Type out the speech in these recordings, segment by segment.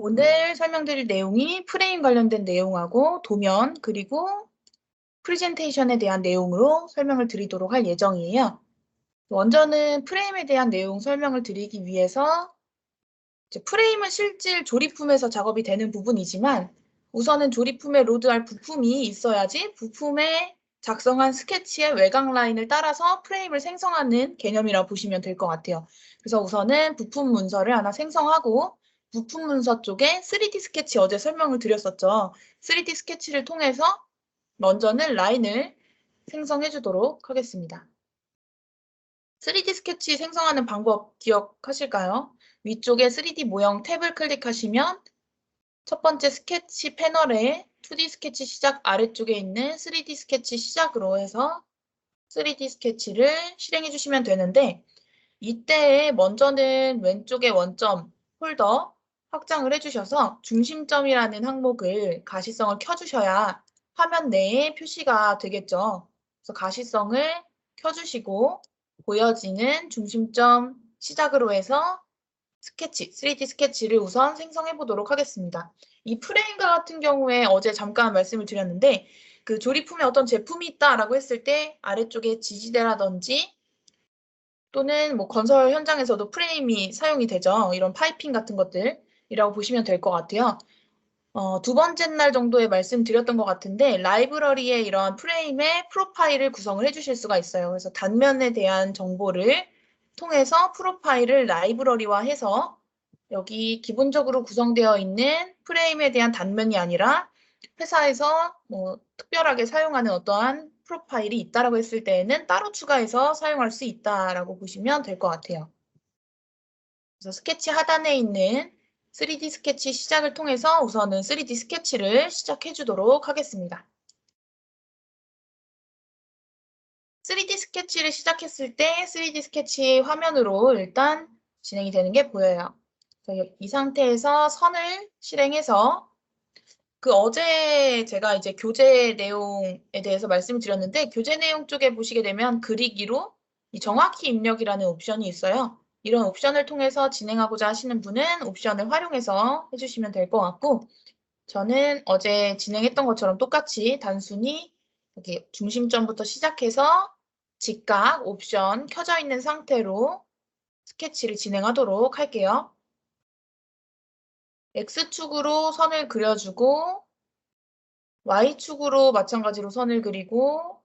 오늘 설명드릴 내용이 프레임 관련된 내용하고 도면 그리고 프레젠테이션에 대한 내용으로 설명을 드리도록 할 예정이에요. 먼저는 프레임에 대한 내용 설명을 드리기 위해서 프레임은 실질 조립품에서 작업이 되는 부분이지만 우선은 조립품에 로드할 부품이 있어야지 부품에 작성한 스케치의 외곽 라인을 따라서 프레임을 생성하는 개념이라고 보시면 될 것 같아요. 그래서 우선은 부품 문서를 하나 생성하고 부품 문서 쪽에 3D 스케치 어제 설명을 드렸었죠. 3D 스케치를 통해서 먼저는 라인을 생성해 주도록 하겠습니다. 3D 스케치 생성하는 방법 기억하실까요? 위쪽에 3D 모형 탭을 클릭하시면 첫 번째 스케치 패널에 2D 스케치 시작 아래쪽에 있는 3D 스케치 시작으로 해서 3D 스케치를 실행해 주시면 되는데 이때 먼저는 왼쪽에 원점 폴더 확장을 해주셔서 중심점이라는 항목을 가시성을 켜주셔야 화면 내에 표시가 되겠죠. 그래서 가시성을 켜주시고 보여지는 중심점 시작으로 해서 스케치, 3D 스케치를 우선 생성해 보도록 하겠습니다. 이 프레임과 같은 경우에 어제 잠깐 말씀을 드렸는데 그 조립품에 어떤 제품이 있다라고 했을 때 아래쪽에 지지대라든지 또는 뭐 건설 현장에서도 프레임이 사용이 되죠. 이런 파이핑 같은 것들이라고 보시면 될 것 같아요. 두 번째 날 정도에 말씀드렸던 것 같은데 라이브러리에 이런 프레임의 프로파일을 구성을 해주실 수가 있어요. 그래서 단면에 대한 정보를 통해서 프로파일을 라이브러리화해서 여기 기본적으로 구성되어 있는 프레임에 대한 단면이 아니라 회사에서 뭐 특별하게 사용하는 어떠한 프로파일이 있다라고 했을 때에는 따로 추가해서 사용할 수 있다라고 보시면 될 것 같아요. 그래서 스케치 하단에 있는 3D 스케치 시작을 통해서 우선은 3D 스케치를 시작해 주도록 하겠습니다. 3D 스케치를 시작했을 때 3D 스케치 화면으로 일단 진행이 되는 게 보여요. 이 상태에서 선을 실행해서 그 어제 제가 이제 교재 내용에 대해서 말씀을 드렸는데 교재 내용 쪽에 보시게 되면 그리기로 이 정확히 입력이라는 옵션이 있어요. 이런 옵션을 통해서 진행하고자 하시는 분은 옵션을 활용해서 해주시면 될 것 같고 저는 어제 진행했던 것처럼 똑같이 단순히 여기 중심점부터 시작해서 직각 옵션 켜져 있는 상태로 스케치를 진행하도록 할게요. X축으로 선을 그려주고 Y축으로 마찬가지로 선을 그리고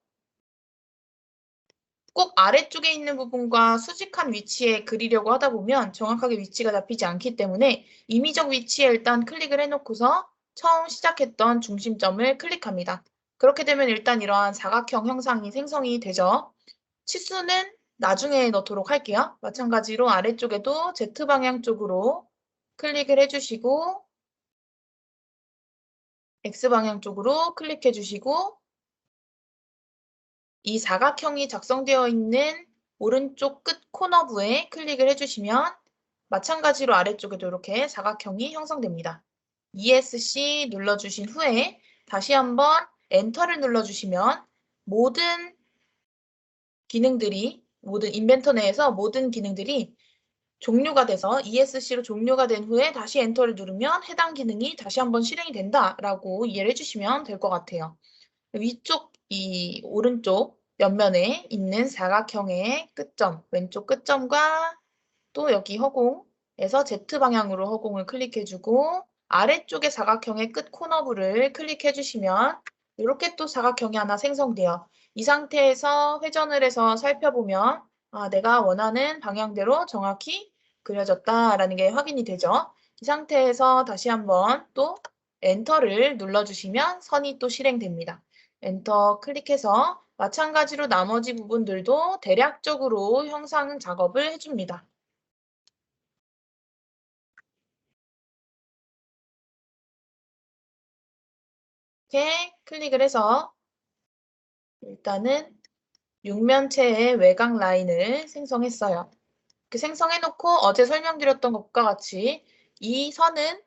꼭 아래쪽에 있는 부분과 수직한 위치에 그리려고 하다 보면 정확하게 위치가 잡히지 않기 때문에 임의적 위치에 일단 클릭을 해놓고서 처음 시작했던 중심점을 클릭합니다. 그렇게 되면 일단 이러한 사각형 형상이 생성이 되죠. 치수는 나중에 넣도록 할게요. 마찬가지로 아래쪽에도 Z방향 쪽으로 클릭을 해주시고 X방향 쪽으로 클릭해 주시고 이 사각형이 작성되어 있는 오른쪽 끝 코너부에 클릭을 해주시면 마찬가지로 아래쪽에도 이렇게 사각형이 형성됩니다. ESC 눌러주신 후에 다시 한번 엔터를 눌러주시면 모든 기능들이 모든 인벤터 내에서 모든 기능들이 종료가 돼서 ESC로 종료가 된 후에 다시 엔터를 누르면 해당 기능이 다시 한번 실행이 된다라고 이해를 해주시면 될 것 같아요. 위쪽 이 오른쪽 옆면에 있는 사각형의 끝점, 왼쪽 끝점과 또 여기 허공에서 Z방향으로 허공을 클릭해주고 아래쪽의 사각형의 끝 코너부를 클릭해주시면 이렇게 또 사각형이 하나 생성돼요. 이 상태에서 회전을 해서 살펴보면 내가 원하는 방향대로 정확히 그려졌다라는 게 확인이 되죠. 이 상태에서 다시 한번 또 엔터를 눌러주시면 선이 또 실행됩니다. 엔터 클릭해서 마찬가지로 나머지 부분들도 대략적으로 형상 작업을 해줍니다. 이렇게 클릭을 해서 일단은 육면체의 외곽 라인을 생성했어요. 이렇게 생성해놓고 어제 설명드렸던 것과 같이 이 선은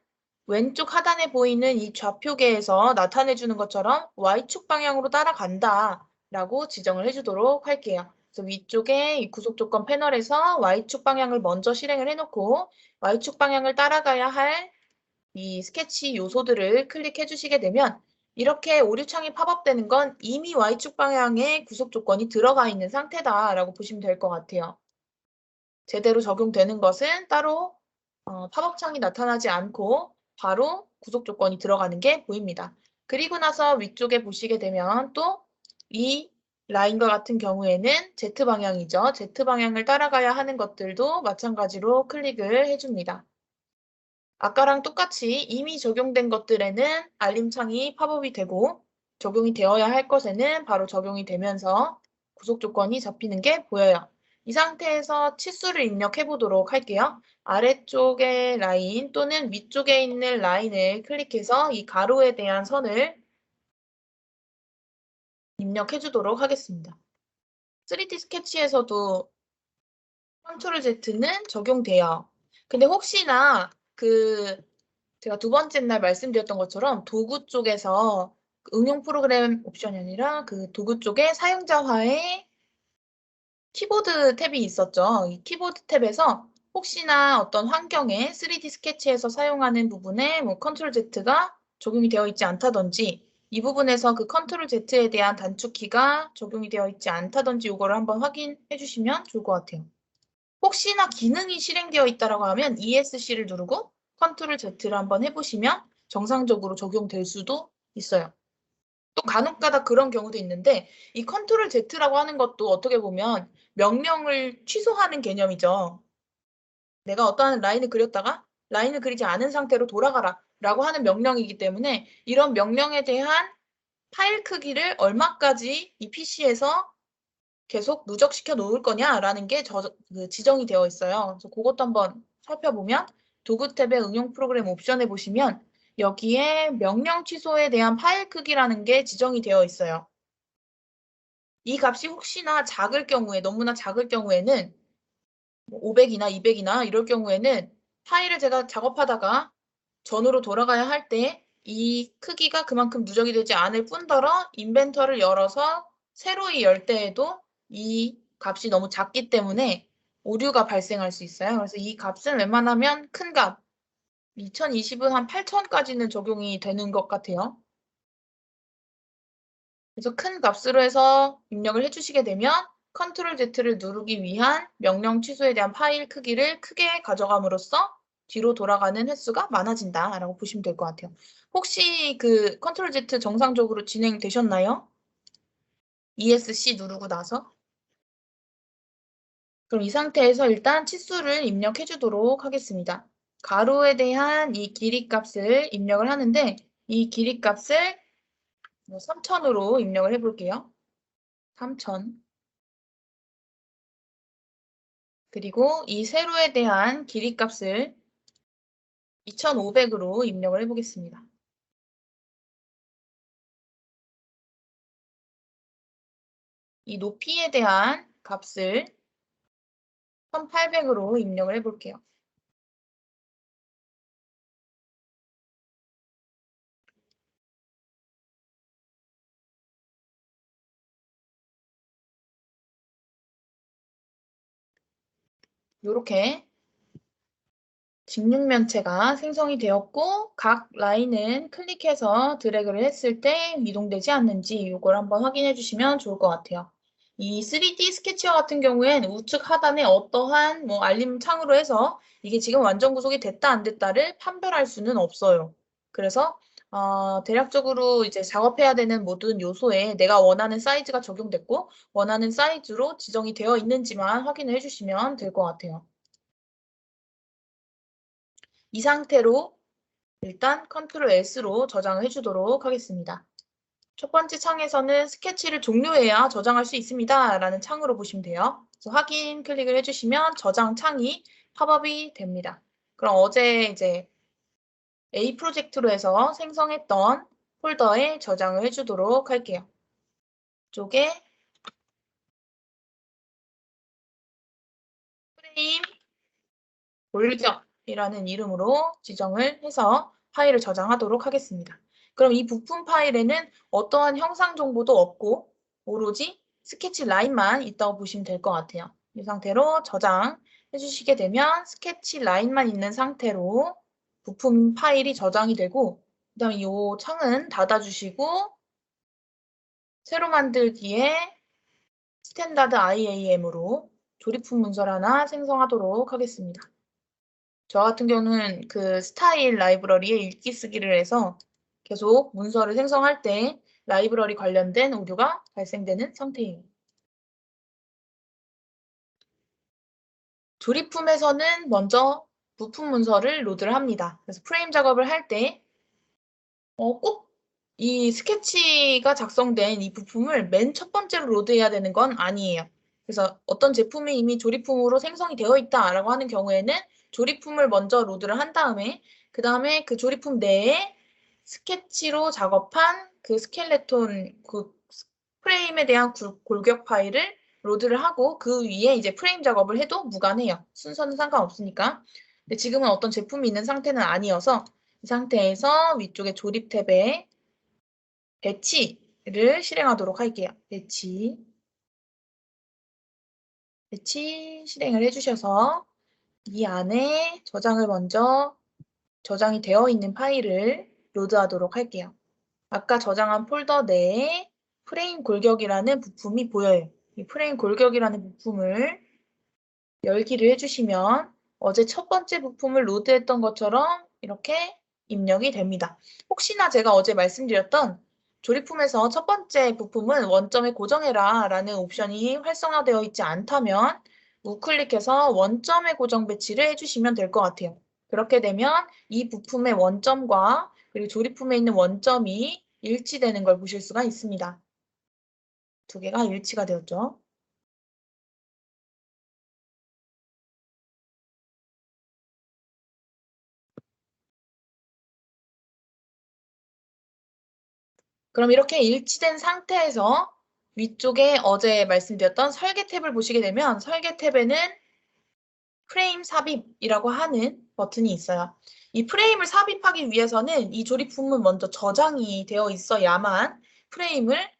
왼쪽 하단에 보이는 이 좌표계에서 나타내주는 것처럼 Y축 방향으로 따라간다 라고 지정을 해주도록 할게요. 그래서 위쪽에 이 구속 조건 패널에서 Y축 방향을 먼저 실행을 해놓고 Y축 방향을 따라가야 할 이 스케치 요소들을 클릭해 주시게 되면 이렇게 오류창이 팝업되는 건 이미 Y축 방향에 구속 조건이 들어가 있는 상태다라고 보시면 될 것 같아요. 제대로 적용되는 것은 따로 팝업창이 나타나지 않고 바로 구속 조건이 들어가는 게 보입니다. 그리고 나서 위쪽에 보시게 되면 또 이 라인과 같은 경우에는 Z방향이죠. Z방향을 따라가야 하는 것들도 마찬가지로 클릭을 해줍니다. 아까랑 똑같이 이미 적용된 것들에는 알림창이 팝업이 되고 적용이 되어야 할 것에는 바로 적용이 되면서 구속 조건이 잡히는 게 보여요. 이 상태에서 치수를 입력해 보도록 할게요. 아래쪽의 라인 또는 위쪽에 있는 라인을 클릭해서 이 가로에 대한 선을 입력해 주도록 하겠습니다. 3D 스케치에서도 컨트롤 Z는 적용돼요. 근데 혹시나 제가 두 번째 날 말씀드렸던 것처럼 도구 쪽에서 응용 프로그램 옵션이 아니라 그 도구 쪽에 사용자화에 키보드 탭이 있었죠. 이 키보드 탭에서 혹시나 어떤 환경에 3D 스케치에서 사용하는 부분에 뭐 컨트롤 Z가 적용이 되어 있지 않다든지 이 부분에서 그 컨트롤 Z에 대한 단축키가 적용이 되어 있지 않다든지 이거를 한번 확인해 주시면 좋을 것 같아요. 혹시나 기능이 실행되어 있다라고 하면 ESC를 누르고 컨트롤 Z를 한번 해보시면 정상적으로 적용될 수도 있어요. 또 간혹가다 그런 경우도 있는데 이 컨트롤 Z라고 하는 것도 어떻게 보면 명령을 취소하는 개념이죠. 내가 어떠한 라인을 그렸다가 라인을 그리지 않은 상태로 돌아가라 라고 하는 명령이기 때문에 이런 명령에 대한 파일 크기를 얼마까지 이 PC에서 계속 누적시켜 놓을 거냐라는 게 지정이 되어 있어요. 그래서 그것도 한번 살펴보면 도구 탭의 응용 프로그램 옵션에 보시면 여기에 명령 취소에 대한 파일 크기라는 게 지정이 되어 있어요. 이 값이 혹시나 작을 경우에 너무나 작을 경우에는 500이나 200이나 이럴 경우에는 파일을 제가 작업하다가 전으로 돌아가야 할 때 이 크기가 그만큼 누적이 되지 않을 뿐더러 인벤터를 열어서 새로이 열 때에도 이 값이 너무 작기 때문에 오류가 발생할 수 있어요. 그래서 이 값은 웬만하면 큰 값, 2020은 한 8000까지는 적용이 되는 것 같아요. 그래서 큰 값으로 해서 입력을 해주시게 되면 컨트롤 Z를 누르기 위한 명령 취소에 대한 파일 크기를 크게 가져감으로써 뒤로 돌아가는 횟수가 많아진다라고 보시면 될 것 같아요. 혹시 그 컨트롤 Z 정상적으로 진행되셨나요? ESC 누르고 나서? 그럼 이 상태에서 일단 치수를 입력해 주도록 하겠습니다. 가로에 대한 이 길이 값을 입력을 하는데 이 길이 값을 3000으로 입력을 해볼게요. 3000. 그리고 이 세로에 대한 길이 값을 2500으로 입력을 해보겠습니다. 이 높이에 대한 값을 1800으로 입력을 해볼게요. 이렇게 직육면체가 생성이 되었고 각 라인은 클릭해서 드래그를 했을 때 이동되지 않는지 이걸 한번 확인해 주시면 좋을 것 같아요. 이 3D 스케치와 같은 경우엔 우측 하단에 어떠한 알림 창으로 해서 이게 지금 완전 구속이 됐다 안 됐다를 판별할 수는 없어요. 그래서 대략적으로 이제 작업해야 되는 모든 요소에 내가 원하는 사이즈가 적용됐고 원하는 사이즈로 지정이 되어 있는지만 확인을 해주시면 될 것 같아요. 이 상태로 일단 컨트롤 S로 저장을 해주도록 하겠습니다. 첫 번째 창에서는 스케치를 종료해야 저장할 수 있습니다. 라는 창으로 보시면 돼요. 그래서 확인 클릭을 해주시면 저장 창이 팝업이 됩니다. 그럼 어제 이제 A 프로젝트로 해서 생성했던 폴더에 저장을 해주도록 할게요. 이쪽에 프레임 올격이라는 이름으로 지정을 해서 파일을 저장하도록 하겠습니다. 그럼 이 부품 파일에는 어떠한 형상 정보도 없고 오로지 스케치 라인만 있다고 보시면 될 것 같아요. 이 상태로 저장해 주시게 되면 스케치 라인만 있는 상태로 부품 파일이 저장이 되고 그 다음에 이 창은 닫아주시고 새로 만들기에 스탠다드 IAM으로 조립품 문서를 하나 생성하도록 하겠습니다. 저 같은 경우는 그 스타일 라이브러리에 읽기 쓰기를 해서 계속 문서를 생성할 때 라이브러리 관련된 오류가 발생되는 상태예요. 조립품에서는 먼저 부품 문서를 로드를 합니다. 그래서 프레임 작업을 할 때 꼭 이 스케치가 작성된 이 부품을 맨 첫 번째로 로드해야 되는 건 아니에요. 그래서 어떤 제품이 이미 조립품으로 생성이 되어 있다라고 하는 경우에는 조립품을 먼저 로드를 한 다음에 그 다음에 그 조립품 내에 스케치로 작업한 그 스켈레톤 그 프레임에 대한 골격 파일을 로드를 하고 그 위에 이제 프레임 작업을 해도 무관해요. 순서는 상관없으니까. 근데 지금은 어떤 제품이 있는 상태는 아니어서 이 상태에서 위쪽에 조립 탭에 배치를 실행하도록 할게요. 배치 실행을 해주셔서 이 안에 저장을 먼저 저장이 되어 있는 파일을 로드하도록 할게요. 아까 저장한 폴더 내에 프레임 골격이라는 부품이 보여요. 이 프레임 골격이라는 부품을 열기를 해주시면 어제 첫 번째 부품을 로드했던 것처럼 이렇게 입력이 됩니다. 혹시나 제가 어제 말씀드렸던 조립품에서 첫 번째 부품은 원점에 고정해라 라는 옵션이 활성화되어 있지 않다면 우클릭해서 원점에 고정 배치를 해주시면 될 것 같아요. 그렇게 되면 이 부품의 원점과 그리고 조립품에 있는 원점이 일치되는 걸 보실 수가 있습니다. 두 개가 일치가 되었죠. 그럼 이렇게 일치된 상태에서 위쪽에 어제 말씀드렸던 설계 탭을 보시게 되면 설계 탭에는 프레임 삽입이라고 하는 버튼이 있어요. 이 프레임을 삽입하기 위해서는 이 조립품은 먼저 저장이 되어 있어야만 프레임을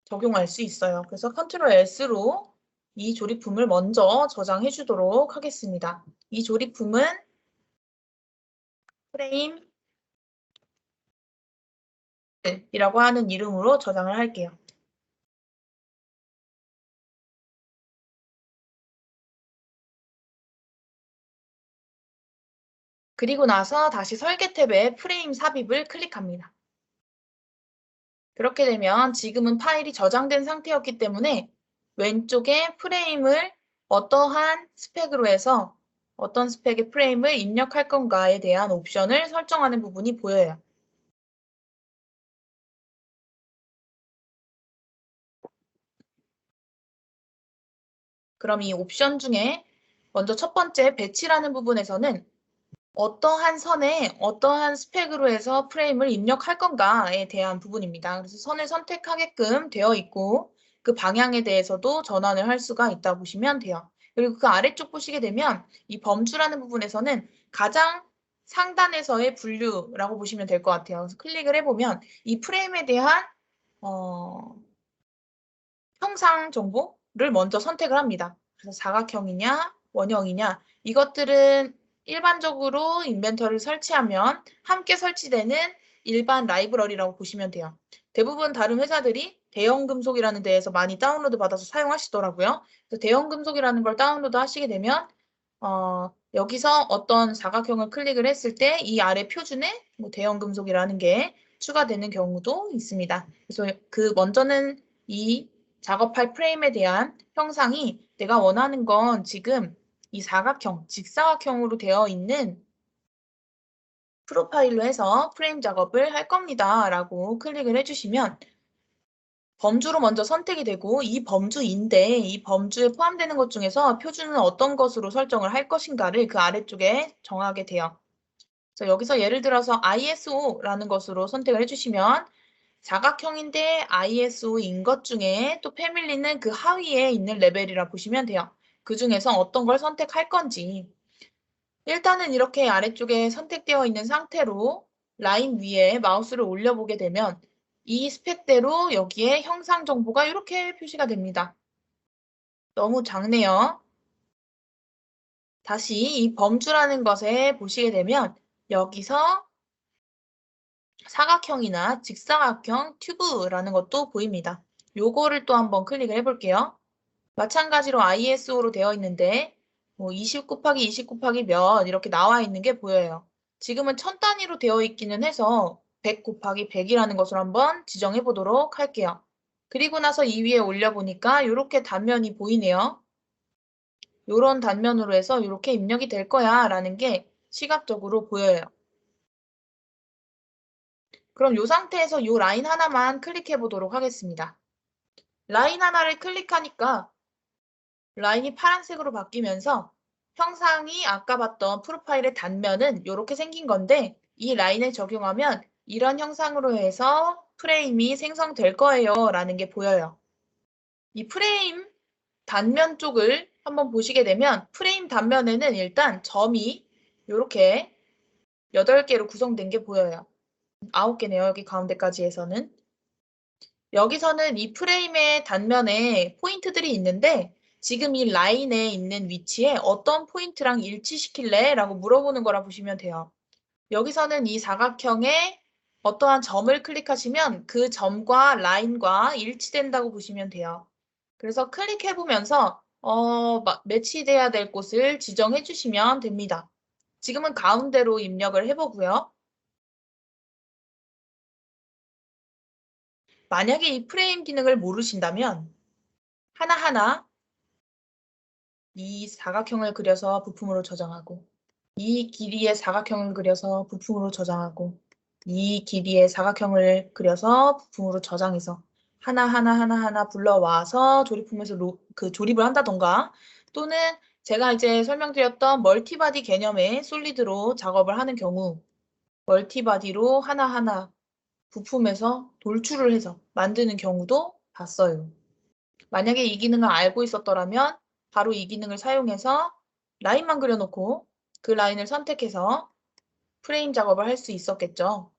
적용할 수 있어요. 그래서 컨트롤 S로 이 조립품을 먼저 저장해 주도록 하겠습니다. 이 조립품은 프레임 이라고 하는 이름으로 저장을 할게요. 그리고 나서 다시 설계 탭에 프레임 삽입을 클릭합니다. 그렇게 되면 지금은 파일이 저장된 상태였기 때문에 왼쪽에 프레임을 어떠한 스펙으로 해서 어떤 스펙의 프레임을 입력할 건가에 대한 옵션을 설정하는 부분이 보여요. 그럼 이 옵션 중에 먼저 첫 번째 배치라는 부분에서는 어떠한 선에 어떠한 스펙으로 해서 프레임을 입력할 건가에 대한 부분입니다. 그래서 선을 선택하게끔 되어 있고 그 방향에 대해서도 전환을 할 수가 있다 보시면 돼요. 그리고 그 아래쪽 보시게 되면 이 범주라는 부분에서는 가장 상단에서의 분류라고 보시면 될 것 같아요. 그래서 클릭을 해보면 이 프레임에 대한 형상 정보를 먼저 선택을 합니다. 그래서 사각형이냐, 원형이냐 이것들은 일반적으로 인벤터리를 설치하면 함께 설치되는 일반 라이브러리라고 보시면 돼요. 대부분 다른 회사들이 대형금속이라는 데에서 많이 다운로드 받아서 사용하시더라고요. 그래서 대형금속이라는 걸 다운로드 하시게 되면 여기서 어떤 사각형을 클릭을 했을 때 이 아래 표준에 뭐 대형금속이라는 게 추가되는 경우도 있습니다. 그래서 그 먼저는 이 작업할 프레임에 대한 형상이 내가 원하는 건 지금 이 사각형, 직사각형으로 되어 있는 프로파일로 해서 프레임 작업을 할 겁니다. 라고 클릭을 해주시면 범주로 먼저 선택이 되고 이 범주인데 이 범주에 포함되는 것 중에서 표준은 어떤 것으로 설정을 할 것인가를 그 아래쪽에 정하게 돼요. 그래서 여기서 예를 들어서 ISO라는 것으로 선택을 해주시면 사각형인데 ISO인 것 중에 또 패밀리는 그 하위에 있는 레벨이라 보시면 돼요. 그 중에서 어떤 걸 선택할 건지. 일단은 이렇게 아래쪽에 선택되어 있는 상태로 라인 위에 마우스를 올려보게 되면 이 스펙대로 여기에 형상 정보가 이렇게 표시가 됩니다. 너무 작네요. 다시 이 범주라는 것에 보시게 되면 여기서 사각형이나 직사각형 튜브라는 것도 보입니다. 요거를 또 한번 클릭을 해볼게요. 마찬가지로 ISO로 되어 있는데 20 곱하기 20 곱하기 몇 이렇게 나와 있는 게 보여요. 지금은 1000단위로 되어 있기는 해서 100 곱하기 100이라는 것을 한번 지정해 보도록 할게요. 그리고 나서 이 위에 올려보니까 이렇게 단면이 보이네요. 이런 단면으로 해서 이렇게 입력이 될 거야 라는 게 시각적으로 보여요. 그럼 이 상태에서 이 라인 하나만 클릭해 보도록 하겠습니다. 라인 하나를 클릭하니까 라인이 파란색으로 바뀌면서 형상이 아까 봤던 프로파일의 단면은 이렇게 생긴 건데 이 라인을 적용하면 이런 형상으로 해서 프레임이 생성될 거예요 라는 게 보여요. 이 프레임 단면 쪽을 한번 보시게 되면 프레임 단면에는 일단 점이 이렇게 8개로 구성된 게 보여요. 9개네요. 여기 가운데까지 해서는. 여기서는 이 프레임의 단면에 포인트들이 있는데 지금 이 라인에 있는 위치에 어떤 포인트랑 일치시킬래? 라고 물어보는 거라 보시면 돼요. 여기서는 이 사각형에 어떠한 점을 클릭하시면 그 점과 라인과 일치된다고 보시면 돼요. 그래서 클릭해보면서 매치돼야 될 곳을 지정해 주시면 됩니다. 지금은 가운데로 입력을 해보고요. 만약에 이 프레임 기능을 모르신다면 하나하나 이 사각형을 그려서 부품으로 저장하고 이 길이의 사각형을 그려서 부품으로 저장하고 이 길이의 사각형을 그려서 부품으로 저장해서 하나하나 불러와서 조립품에서 조립을 한다던가 또는 제가 이제 설명드렸던 멀티바디 개념의 솔리드로 작업을 하는 경우 멀티바디로 하나하나 부품에서 돌출을 해서 만드는 경우도 봤어요. 만약에 이 기능을 알고 있었더라면 바로 이 기능을 사용해서 라인만 그려놓고 그 라인을 선택해서 프레임 작업을 할 수 있었겠죠.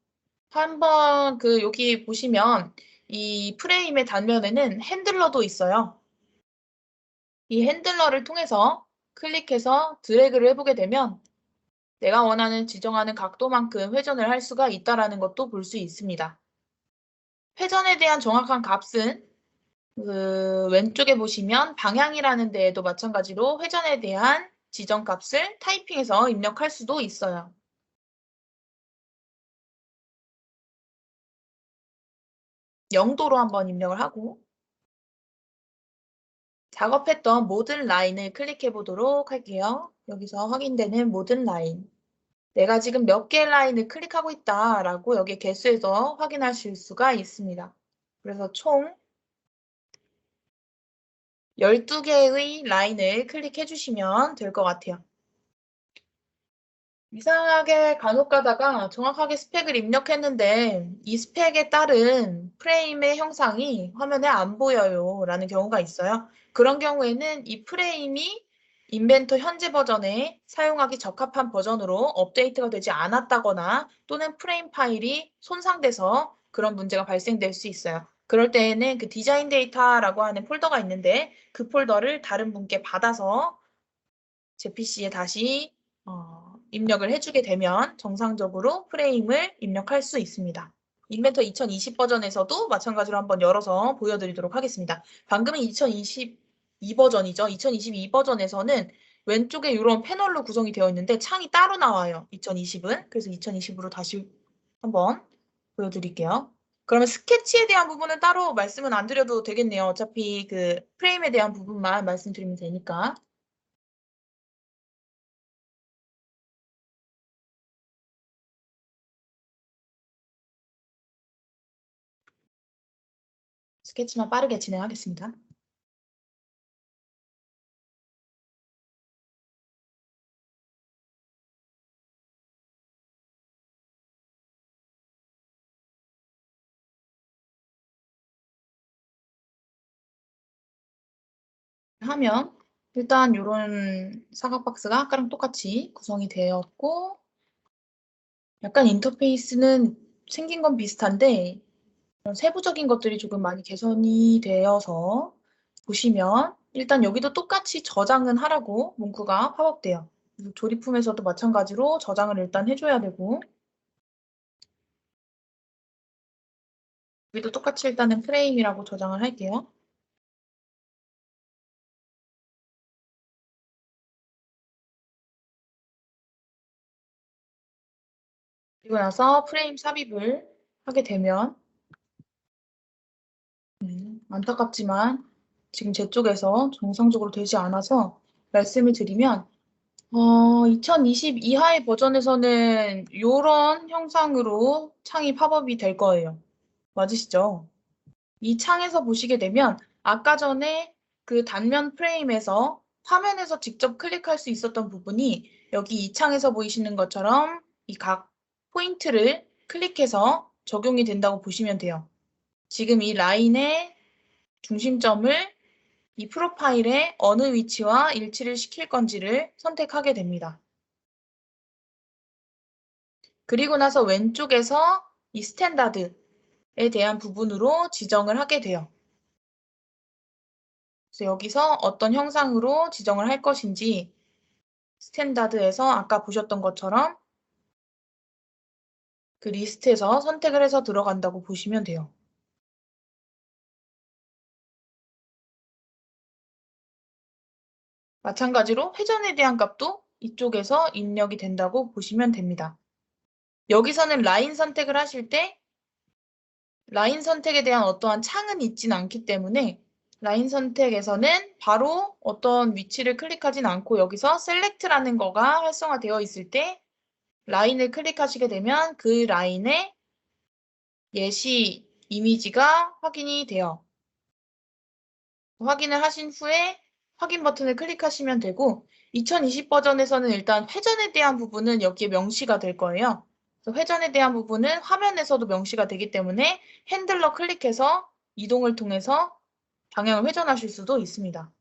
한번 여기 보시면 이 프레임의 단면에는 핸들러도 있어요. 이 핸들러를 통해서 클릭해서 드래그를 해보게 되면 내가 원하는 지정하는 각도만큼 회전을 할 수가 있다는 것도 볼 수 있습니다. 회전에 대한 정확한 값은 왼쪽에 보시면 방향이라는 데에도 마찬가지로 회전에 대한 지정값을 타이핑해서 입력할 수도 있어요. 영도로 한번 입력을 하고 작업했던 모든 라인을 클릭해 보도록 할게요. 여기서 확인되는 모든 라인. 내가 지금 몇 개의 라인을 클릭하고 있다라고 여기 개수에서 확인하실 수가 있습니다. 그래서 총 12개의 라인을 클릭해 주시면 될 것 같아요. 이상하게 간혹 가다가 정확하게 스펙을 입력했는데 이 스펙에 따른 프레임의 형상이 화면에 안 보여요 라는 경우가 있어요. 그런 경우에는 이 프레임이 인벤토 현재 버전에 사용하기 적합한 버전으로 업데이트가 되지 않았다거나 또는 프레임 파일이 손상돼서 그런 문제가 발생될 수 있어요. 그럴 때에는 그 디자인 데이터라고 하는 폴더가 있는데 그 폴더를 다른 분께 받아서 제 PC에 다시 입력을 해주게 되면 정상적으로 프레임을 입력할 수 있습니다. 인벤터 2020 버전에서도 마찬가지로 한번 열어서 보여드리도록 하겠습니다. 방금은 2022 버전이죠. 2022 버전에서는 왼쪽에 이런 패널로 구성이 되어 있는데 창이 따로 나와요. 2020은. 그래서 2020으로 다시 한번 보여드릴게요. 그러면 스케치에 대한 부분은 따로 말씀은 안 드려도 되겠네요. 어차피 그 프레임에 대한 부분만 말씀드리면 되니까. 스케치만 빠르게 진행하겠습니다. 하면 일단 이런 사각 박스가 아까랑 똑같이 구성이 되었고 약간 인터페이스는 생긴 건 비슷한데 세부적인 것들이 조금 많이 개선이 되어서 보시면 일단 여기도 똑같이 저장은 하라고 문구가 팝업돼요. 조립품에서도 마찬가지로 저장을 일단 해줘야 되고, 여기도 똑같이 일단은 프레임이라고 저장을 할게요. 그리고 나서 프레임 삽입을 하게 되면 안타깝지만 지금 제 쪽에서 정상적으로 되지 않아서 말씀을 드리면 2022하 버전에서는 이런 형상으로 창이 팝업이 될 거예요. 맞으시죠? 이 창에서 보시게 되면 아까 전에 그 단면 프레임에서 화면에서 직접 클릭할 수 있었던 부분이 여기 이 창에서 보이시는 것처럼 이 각 포인트를 클릭해서 적용이 된다고 보시면 돼요. 지금 이 라인의 중심점을 이 프로파일에 어느 위치와 일치를 시킬 건지를 선택하게 됩니다. 그리고 나서 왼쪽에서 이 스탠다드에 대한 부분으로 지정을 하게 돼요. 그래서 여기서 어떤 형상으로 지정을 할 것인지 스탠다드에서 아까 보셨던 것처럼 그 리스트에서 선택을 해서 들어간다고 보시면 돼요. 마찬가지로 회전에 대한 값도 이쪽에서 입력이 된다고 보시면 됩니다. 여기서는 라인 선택을 하실 때 라인 선택에 대한 어떠한 창은 있진 않기 때문에 라인 선택에서는 바로 어떤 위치를 클릭하진 않고 여기서 셀렉트라는 거가 활성화되어 있을 때 라인을 클릭하시게 되면 그 라인의 예시 이미지가 확인이 돼요. 확인을 하신 후에 확인 버튼을 클릭하시면 되고 2020 버전에서는 일단 회전에 대한 부분은 여기에 명시가 될 거예요. 그래서 회전에 대한 부분은 화면에서도 명시가 되기 때문에 핸들러 클릭해서 이동을 통해서 방향을 회전하실 수도 있습니다.